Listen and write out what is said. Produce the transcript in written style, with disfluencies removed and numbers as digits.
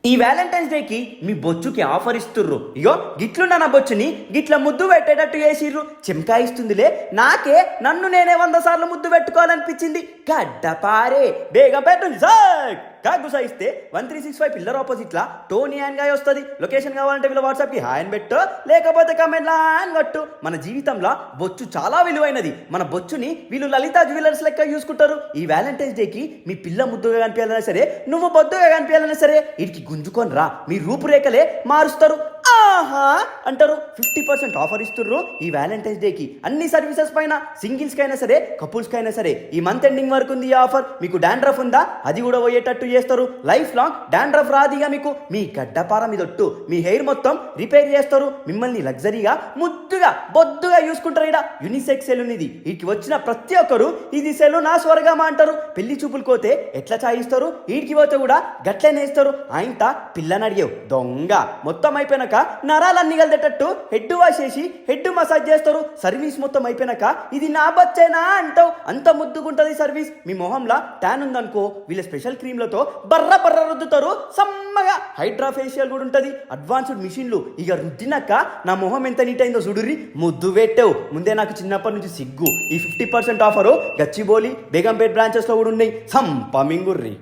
ఈ వ్యాలంటైన్స్ డేకి మీ బొచ్చుకి ఆఫర్ ఇస్తుర్రు. ఇగో గిట్లున్న నా బొచ్చుని గిట్ల ముద్దు పెట్టేటట్టు చేసిర్రు. చెంకాయిస్తుందిలే, నాకే నన్ను నేనే 100 సార్లు ముద్దు పెట్టుకోవాలనిపించింది. గడ్డపారే బేగం పెట్టండి సార్. గుసాయిస్తే 1365 పిల్లర్ ఆపోజిట్ లా టోనీ అండ్ గాయ వస్తుంది. లొకేషన్ కావాలంటే వీళ్ళ వాట్సాప్ కి హాయ్ అని పెట్టు, లేకపోతే కమెంట్ లా అని కొట్టు. మన జీవితంలో బొచ్చు చాలా విలువైనది. మన బొచ్చుని వీళ్ళు లలిత జ్యువెలర్స్ లెక్క చూసుకుంటారు. ఈ వ్యాలంటైన్స్ డేకి మీ పిల్ల ముద్దుగా కనిపించాలన్నా సరే, నువ్వు బొద్దుగా కనిపించాలన్నా సరే, వీటికి గుంజుకొని రా, మీ రూపురేఖలే మారుస్తారు. ఆహా అంటారు. 50% ఆఫర్ ఇస్తుర్రు ఈ వ్యాలంటైన్స్ డేకి అన్ని సర్వీసెస్ పైన. సింగిల్స్ కైనా సరే, కపుల్స్ కైనా సరే. ఈ మంత్ ఎండింగ్ వరకు ఉంది ఈ ఆఫర్. మీకు డాండ్రఫ్ ఉందా, అది కూడా పోయేటట్టు చేస్తారు. లైఫ్ లాంగ్ డాండ్రఫ్ రాదిగా మీకు. మీ గడ్డపార మీదొట్టు మీ హెయిర్ మొత్తం రిపేర్ చేస్తారు. మిమ్మల్ని లగ్జరీగా ముద్దుగా బొద్దుగా చూసుకుంటారు. ఇక్కడ యూనిసెక్స్ సెలూన్ ఇది. వీటికి వచ్చిన ప్రతి ఒక్కరు ఇది సెలూన్ ఆ స్వర్గమా అంటారు. పెళ్లి చూపులు పోతే ఎట్లా చాయిస్తారు, వీటికి పోతే కూడా గట్లనే ఇస్తారు. ఆయంత పిల్లని అడిగావు దొంగ. మొత్తం అయిపోయినాక నరాలన్నీ కలిదేటట్టు హెడ్ వాష్ చేసి హెడ్ మసాజ్ చేస్తారు. సర్వీస్ మొత్తం అయిపోయినాక ఇది నా బచ్చేనా అంటావు. అంత ముద్దుగుంటది సర్వీస్. మీ మొహంలా ట్యాన్ ఉందనుకో, వీళ్ళ స్పెషల్ క్రీమ్లతో బర్ర బర్ర రుద్దుతారు. సమ్మగా హైడ్రా ఫేషియల్ కూడా ఉంటది. అడ్వాన్స్డ్ మిషన్లు. ఇక రుద్దినాక నా మొహం ఎంత నీట్ అయిందో చూడుర్రి. ముద్దు పెట్టావు. ముందే నాకు చిన్నప్పటి నుంచి సిగ్గు. ఈ 50% ఆఫరు గచ్చిబౌలి, బేగంపేట్ బ్రాంచెస్ లో కూడా ఉన్నాయి. సంపమింగుర్రి.